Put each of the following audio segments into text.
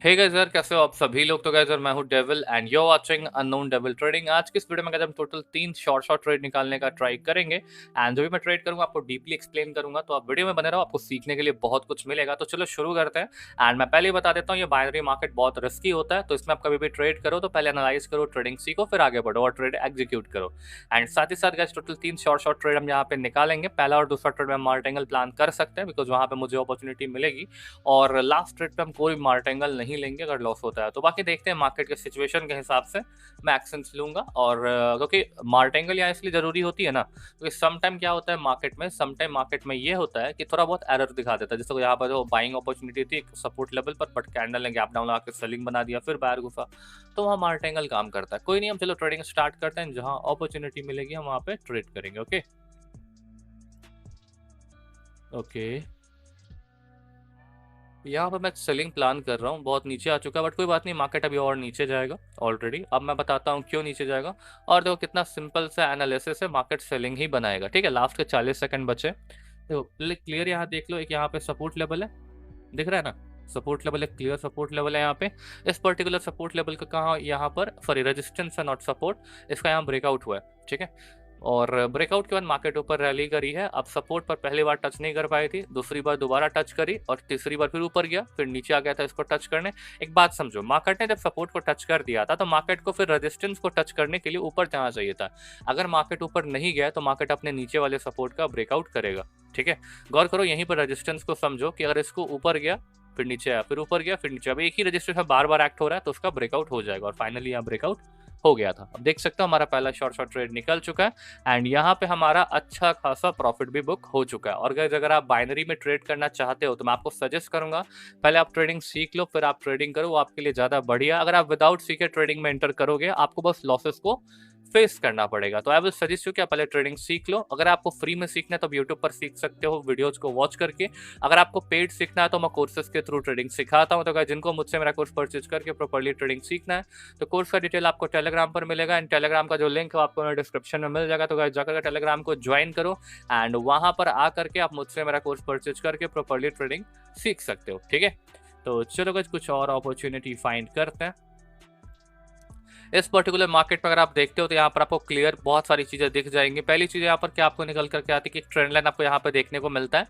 Hey guys यार, कैसे हो आप सभी लोग। तो गाइस यार, मैं हूं devil and you are watching unknown devil trading. आज की इस वीडियो में गाइस हम टोटल 3 शॉर्ट ट्रेड निकालने का ट्राई करेंगे एंड जो भी मैं ट्रेड करूंगा आपको डीपली एक्सप्लेन करूंगा, तो आप वीडियो में बने रहो, आपको सीखने के लिए बहुत कुछ मिलेगा। तो चलो शुरू करते हैं। एंड मैं पहले ही बता देता हूँ, ये बाइनरी मार्केट बहुत रिस्की होता है, तो इसमें आप कभी भी ट्रेड करो तो पहले एनालाइज करो, ट्रेडिंग सीखो, फिर आगे बढ़ो और ट्रेड एग्जीक्यूट करो। एंड साथ ही साथ गाइस टोटल 3 शॉर्ट ट्रेड हम यहाँ पे निकालेंगे। पहला और दूसरा ट्रेड में मार्टिंगल प्लान कर सकते हैं बिकॉज वहां पे मुझे अपॉर्चुनिटी मिलेगी, और लास्ट ट्रेड पे हम कोई मार्टिंगल नहीं लेंगे अगर लॉस होता है तो। बाकी देखते हैं मार्केट के सिचुएशन के हिसाब से मैं एक्शंस लूंगा। और क्योंकि मार्टिंगल यहाँ इसलिए जरूरी होती है ना, क्योंकि सम टाइम क्या होता है मार्केट में, सम टाइम मार्केट में ये होता है कि थोड़ा बहुत एरर दिखा देता है। जैसे यहाँ पर जो बाइंग अपॉर्चुनिटी थी सपोर्ट लेवल पर, बट कैंडल ने गैप डाउन आकर सेलिंग बना दिया, फिर बाहर घुसा, तो वहाँ मार्टिंगल काम करता है। कोई नहीं, हम चलो ट्रेडिंग स्टार्ट करते हैं। जहाँ अपॉर्चुनिटी मिलेगी हम वहाँ पे ट्रेड करेंगे। ओके ओके, यहाँ पर मैं सेलिंग प्लान कर रहा हूँ, बहुत नीचे आ चुका है, बट कोई बात नहीं, मार्केट अभी और नीचे जाएगा ऑलरेडी। अब मैं बताता हूँ क्यों नीचे जाएगा, और देखो कितना सिंपल सा एनालिसिस है, मार्केट सेलिंग ही बनाएगा। ठीक है, लास्ट के 40 सेकंड बचे। देखो क्लियर, यहाँ देख लो, एक यहाँ पे सपोर्ट लेवल है, दिख रहा है ना, सपोर्ट लेवल है, क्लियर सपोर्ट लेवल है यहाँ पे। इस पर्टिकुलर सपोर्ट लेवल का कहाँ, यहाँ पर सॉरी रेजिस्टेंस है नॉट सपोर्ट, इसका यहाँ ब्रेकआउट हुआ है। ठीक है, और ब्रेकआउट के बाद मार्केट ऊपर रैली करी है। अब सपोर्ट पर पहली बार टच नहीं कर पाई थी, दूसरी बार दोबारा टच करी, और तीसरी बार फिर ऊपर गया, फिर नीचे आ गया था इसको टच करने। एक बात समझो, मार्केट ने जब सपोर्ट को टच कर दिया था तो मार्केट को फिर रेजिस्टेंस को टच करने के लिए ऊपर जाना चाहिए था। अगर मार्केट ऊपर नहीं गया तो मार्केट अपने नीचे वाले सपोर्ट का ब्रेकआउट करेगा। ठीक है, गौर करो यहीं पर रेजिस्टेंस को समझो कि अगर इसको ऊपर गया फिर नीचे आया, फिर ऊपर गया फिर नीचे, अब एक ही रेजिस्टेंस बार बार एक्ट हो रहा है तो उसका ब्रेकआउट हो जाएगा, और फाइनली यहाँ ब्रेकआउट हो गया था। अब देख सकते हो हमारा पहला शॉर्ट ट्रेड निकल चुका है एंड यहाँ पे हमारा अच्छा खासा प्रॉफिट भी बुक हो चुका है। और गाइस अगर आप बाइनरी में ट्रेड करना चाहते हो तो मैं आपको सजेस्ट करूंगा पहले आप ट्रेडिंग सीख लो, फिर आप ट्रेडिंग करो, वो आपके लिए ज्यादा बढ़िया। अगर आप विदाउट सीखे ट्रेडिंग में एंटर करोगे आपको बस लॉसेस को फेस करना पड़ेगा। तो आई विल सजेस्ट यू कि आप पहले ट्रेडिंग सीख लो। अगर आपको फ्री में सीखना है तो यूट्यूब पर सीख सकते हो वीडियोज को वॉच करके। अगर आपको पेड सीखना है तो मैं कोर्सेज के थ्रू ट्रेडिंग सिखाता हूँ। तो अगर जिनको मुझसे मेरा कोर्स परचेज करके प्रॉपर्ली ट्रेडिंग सीखना है तो कोर्स का डिटेल आपको टेलीग्राम पर मिलेगा, एंड टेलीग्राम का जो लिंक है आपको डिस्क्रिप्शन में मिल जाएगा। तो गाइस जाकर टेलीग्राम को ज्वाइन करो एंड वहां पर आकर के आप मुझसे मेरा कोर्स परचेज करके प्रॉपर्ली ट्रेडिंग सीख सकते हो। ठीक है, तो चलो गाइस कुछ और अपॉर्चुनिटी फाइंड करते हैं। इस पर्टिकुलर मार्केट में अगर आप देखते हो तो यहाँ पर आपको क्लियर बहुत सारी चीज़ें दिख जाएंगी। पहली चीज़ यहाँ पर क्या आपको निकल करके आती है कि ट्रेंड लाइन आपको यहाँ पर देखने को मिलता है,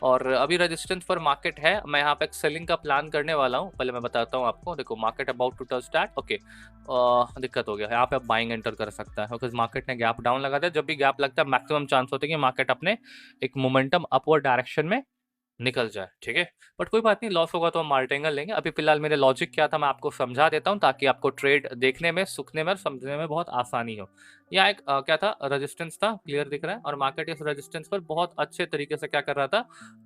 और अभी रेजिस्टेंस पर मार्केट है। मैं यहाँ पे एक सेलिंग का प्लान करने वाला हूँ, पहले मैं बताता हूँ आपको। देखो market about to touch that, okay, दिक्कत हो गया, यहाँ पे आप बाइंग एंटर कर सकता है क्योंकि मार्केट ने गैप डाउन लगा दिया। जब भी गैप लगता है मैक्सिमम चांस होते हैं कि मार्केट अपने एक मोमेंटम अपवर्ड डायरेक्शन में निकल जाए। ठीक है, बट कोई बात नहीं, लॉस होगा तो हम मार्टिंगल लेंगे। अभी फिलहाल मेरे लॉजिक क्या था मैं आपको समझा देता हूँ ताकि आपको ट्रेड देखने में, सूखने में और समझने में बहुत आसानी हो। यहाँ एक क्या था, रेजिस्टेंस था, क्लियर दिख रहा है, और मार्केट इस रेजिस्टेंस पर बहुत अच्छे तरीके से क्या कर रहा था,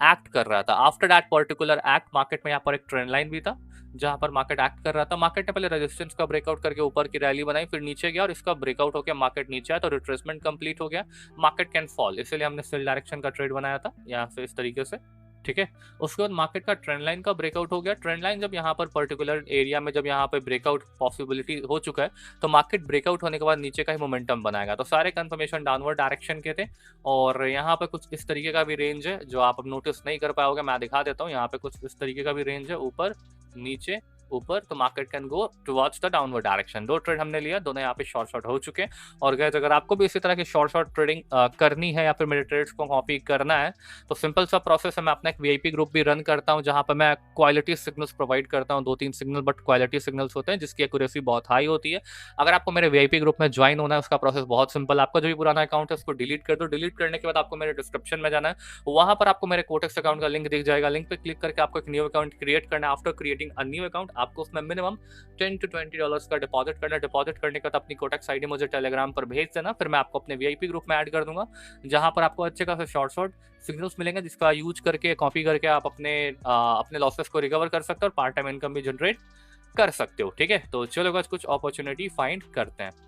एक्ट कर रहा था। After that particular act market में यहाँ पर एक ट्रेंड लाइन भी था जहां पर मार्केट एक्ट कर रहा था। मार्केट ने पहले रेजिस्टेंस का ब्रेकआउट करके ऊपर की रैली बनाई, फिर नीचे गया और इसका ब्रेकआउट होकर मार्केट नीचे आया तो रिट्रेसमेंट कंप्लीट हो गया। मार्केट कैन फॉल, इसलिए हमने सेल डायरेक्शन का ट्रेड बनाया था यहाँ से इस तरीके से। ठीक है, उसके बाद मार्केट का ट्रेंड लाइन का ब्रेकआउट हो गया। ट्रेंड लाइन जब यहाँ पर पर्टिकुलर एरिया में जब यहाँ पर ब्रेकआउट पॉसिबिलिटी हो चुका है तो मार्केट ब्रेकआउट होने के बाद नीचे का ही मोमेंटम बनाएगा। तो सारे कंफर्मेशन डाउनवर्ड डायरेक्शन के थे, और यहाँ पे कुछ इस तरीके का भी रेंज है जो आप अब नोटिस नहीं कर पाओगे, मैं दिखा देता हूँ। यहाँ पे कुछ इस तरीके का भी रेंज है, ऊपर नीचे ऊपर, तो market can go towards the downward direction. 2 trade हमने लिया, दोनों यहाँ पे शॉर्ट हो चुके हैं। और गाइस अगर आपको भी इसी तरह की शॉर्ट ट्रेडिंग करनी है या फिर मेरे ट्रेड्स को कॉपी करना है तो सिंपल सा प्रोसेस है। मैं अपना एक वीआईपी ग्रुप भी रन करता हूँ जहाँ पर मैं क्वालिटी सिग्नल्स प्रोवाइड करता हूँ, 2-3 सिग्नल बट क्वालिटी सिग्नल्स होते हैं जिसकी एक्यूरेसी बहुत हाई होती है। अगर आपको मेरे वीआईपी ग्रुप में ज्वाइन होना है उसका प्रोसेस बहुत सिंपल। आपका जो भी पुराना अकाउंट है उसको डिलीट कर दो, डिलीट करने के बाद आपको मेरे डिस्क्रिप्शन में जाना है, वहां पर आपको मेरे कोटेक्स अकाउंट का लिंक दिख जाएगा। लिंक पे क्लिक करके आपको एक न्यू अकाउंट क्रिएट करना है। After creating a new account आपको उसमें मिनिमम $10 to $20 का डिपॉजिट करना है। डिपॉजिट करने के बाद अपनी कोटेक्स आईडी मुझे टेलीग्राम पर भेज देना, फिर मैं आपको अपने वीआईपी ग्रुप में ऐड कर दूंगा जहां पर आपको अच्छे खासे शॉर्ट सिग्नल्स मिलेंगे जिसका यूज करके कॉपी करके आप अपने लॉसेस को रिकवर कर सकते हो और पार्ट टाइम इनकम भी जनरेट कर सकते हो। ठीक है, तो चलो गाइस कुछ अपॉर्चुनिटी फाइंड करते हैं।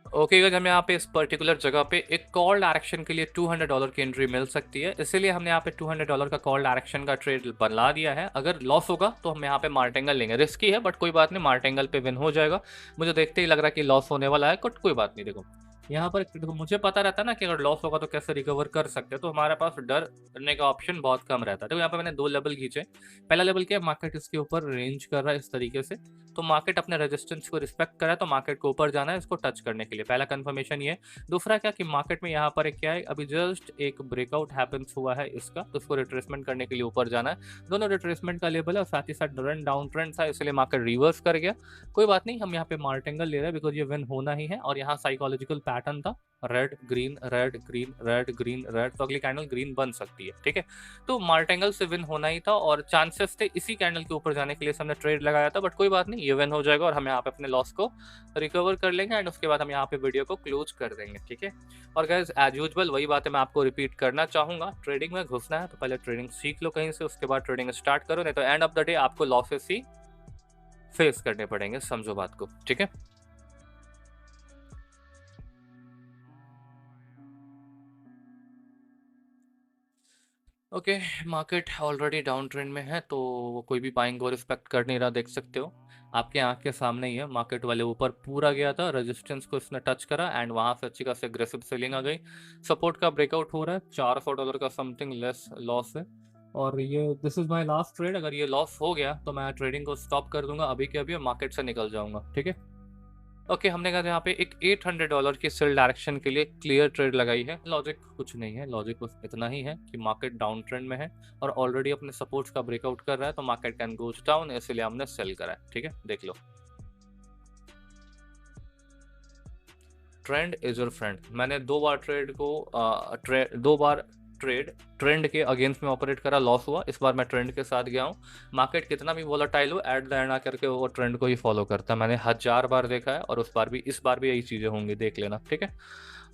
ओके गाइस, हमें यहाँ पे इस पर्टिकुलर जगह पे एक कॉल डायरेक्शन के लिए $200 की एंट्री मिल सकती है, इसीलिए हमने यहाँ पे $200 का कॉल डायरेक्शन का ट्रेड बना दिया है। अगर लॉस होगा तो हम यहाँ पे मार्टिंगल लेंगे, रिस्की है बट कोई बात नहीं, मार्टिंगल पे विन हो जाएगा। मुझे देखते ही लग रहा है कि लॉस होने वाला है, बट कोई बात नहीं। देखो यहाँ पर देखो मुझे पता रहता है ना कि अगर लॉस होगा तो कैसे रिकवर कर सकते हैं, तो हमारे पास डर करने का ऑप्शन बहुत कम रहता है। देखो यहाँ पे मैंने 2 लेवल खींचे। पहला लेवल क्या है, मार्केट इसके ऊपर रेंज कर रहा है इस तरीके से, तो मार्केट अपने रेजिस्टेंस को रिस्पेक्ट कर रहा है, तो मार्केट को ऊपर जाना है इसको टच करने के लिए। पहला कंफर्मेशन ये है। दूसरा क्या कि मार्केट में यहाँ पर एक क्या है, अभी जस्ट एक ब्रेकआउट हैपेंस हुआ है इसका, तो उसको रिट्रेसमेंट करने के लिए ऊपर जाना है। दोनों रिट्रेसमेंट का लेवल है और साथ ही साथ रन डाउन ट्रेंड था, इसलिए मार्केट रिवर्स कर गया। कोई बात नहीं, हम यहाँ पे मार्टिंगल ले रहे हैं बिकॉज ये विन होना ही है। और यहाँ साइकोलॉजिकल पैटर्न था, red green red green red green red, तो अगली कैंडल ग्रीन बन सकती है, ठीक है। तो मार्टिंगल से विन होना ही था और चांसेस थे इसी कैंडल के ऊपर जाने के लिए हमने ट्रेड लगाया था, बट कोई बात नहीं, ये विन हो जाएगा और हम यहाँ पे अपने लॉस को रिकवर कर लेंगे एंड उसके बाद हम यहाँ पे वीडियो को क्लोज कर देंगे, ठीक है। और गाइस एज यूजुअल वही बात है, मैं आपको रिपीट करना चाहूंगा, ट्रेडिंग में घुसना है तो पहले ट्रेडिंग सीख लो कहीं से, उसके बाद ट्रेडिंग स्टार्ट करो, नहीं तो एंड ऑफ द डे आपको लॉसेस ही फेस करने पड़ेंगे, समझो बात को, ठीक है। Okay, market already down trend में है, तो कोई भी बाइंग को रिस्पेक्ट कर नहीं रहा, देख सकते हो आपके आंख के सामने ही है। मार्केट वाले ऊपर पूरा गया था, रेजिस्टेंस को इसने टच करा एंड वहां से अच्छी खासी एग्रेसिव सेलिंग आ गई। सपोर्ट का ब्रेकआउट हो रहा है, $400 का समथिंग लेस लॉस है। और ये this is my last trade, अगर ये लॉस हो गया तो मैं ट्रेडिंग को स्टॉप कर दूंगा अभी के अभी, मार्केट से निकल जाऊंगा, ठीक है। ओके, हमने कहा यहाँ पे एक $800 की सेल डायरेक्शन के लिए क्लियर ट्रेड लगाई है। लॉजिक कुछ नहीं है, लॉजिक बस इतना ही है कि मार्केट डाउन ट्रेंड में है और ऑलरेडी अपने सपोर्ट्स का ब्रेकआउट कर रहा है, तो मार्केट कैन गोज डाउन, इसलिए हमने सेल करा है, ठीक है। देख लो, ट्रेंड इज योर फ्रेंड। मैंने 2 बार ट्रेड ट्रेंड के अगेंस्ट में ऑपरेट करा, लॉस हुआ। इस बार मैं ट्रेंड के साथ गया हूँ। मार्केट कितना भी वोलेटाइल हो, एट द एंड आकर के वो ट्रेंड को ही फॉलो करता है। मैंने 1000 बार देखा है और इस बार भी यही चीज़ें होंगी, देख लेना, ठीक है।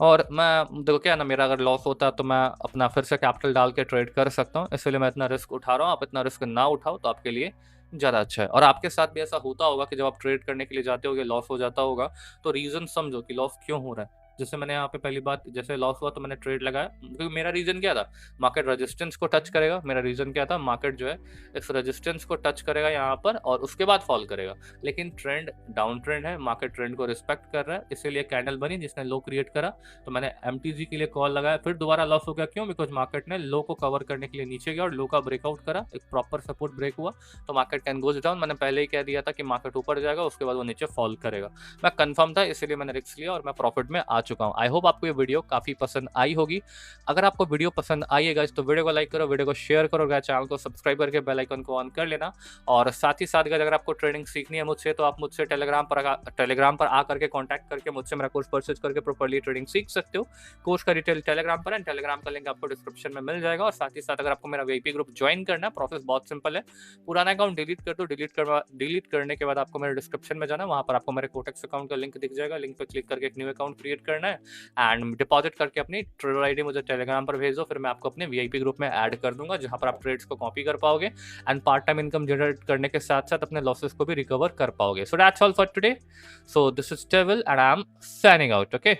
और मैं देखो क्या है ना, मेरा अगर लॉस होता है तो मैं अपना फिर से कैपिटल डाल के ट्रेड कर सकता हूँ, इसलिए मैं इतना रिस्क उठा रहा हूँ। आप इतना रिस्क ना उठाओ तो आपके लिए ज़्यादा अच्छा है। और आपके साथ भी ऐसा होता होगा कि जब आप ट्रेड करने के लिए जाते हो लॉस हो जाता होगा, तो रीज़न समझो कि लॉस क्यों हो रहा है। जैसे मैंने यहाँ पे पहली बात, जैसे लॉस हुआ तो मैंने ट्रेड लगाया, क्योंकि मेरा रीजन क्या था, मार्केट रेजिस्टेंस को टच करेगा। मेरा रीजन क्या था, मार्केट जो है इस रेजिस्टेंस को टच करेगा यहाँ पर और उसके बाद फॉल करेगा। लेकिन ट्रेंड डाउन ट्रेंड है, मार्केट ट्रेंड को रिस्पेक्ट कर रहा है, इसीलिए कैंडल बनी जिसने लो क्रिएट करा, तो मैंने MTG के लिए कॉल लगाया। फिर दोबारा लॉस हो गया, क्यों? बिकॉज मार्केट ने लो को कवर करने के लिए नीचे गया और लो का ब्रेकआउट करा, एक प्रॉपर सपोर्ट ब्रेक हुआ, तो मार्केट कैन गोज डाउन। मैंने पहले ही कह दिया था कि मार्केट ऊपर जाएगा, उसके बाद वो नीचे फॉल करेगा। मैं कंफर्म था, इसीलिए मैंने रिस्क लिया और मैं प्रॉफिट में आ चुका हूँ। आई होप आपको ये वीडियो काफी पसंद आई होगी। अगर आपको वीडियो पसंद आई है गाइस, तो वीडियो को लाइक करो, वीडियो को शेयर करो, चैनल को सब्सक्राइब करके बेल आइकन को ऑन कर लेना। और साथ ही साथ अगर आपको ट्रेडिंग सीखनी है मुझसे, तो आप मुझसे टेलीग्राम पर आकर के कॉन्टैक्ट करके मुझसे मेरा कोर्स परचेज करके प्रॉपर्ली ट्रेडिंग सीख सकते हो। कोर्स का डिटेल टेलीग्राम पर है, टेलीग्राम का लिंक आपको डिस्क्रिप्शन में मिल जाएगा। और साथ ही साथ अगर आपको मेरा VIP ग्रुप ज्वाइन करना है, प्रोसेस बहुत सिंपल है। पुराना अकाउंट डिलीट कर दो, डिलीट करने के बाद आपको मेरे डिस्क्रिप्शन में जाना, वहां पर आपको मेरे कोटेक्स अकाउंट का लिंक दिख जाएगा। लिंक पर क्लिक करके एक न्यू अकाउंट क्रिएट करना है एंड डिपॉजिट करके अपनी ट्रेडर ID मुझे टेलीग्राम पर भेज दो, फिर मैं आपको अपने VIP ग्रुप में ऐड कर दूंगा, जहां पर आप ट्रेड्स को कॉपी कर पाओगे and part time income generate करने के साथ साथ अपने लॉसेस को भी रिकवर कर पाओगे। So that's all for today. So this is टेविल and I am signing out. Okay.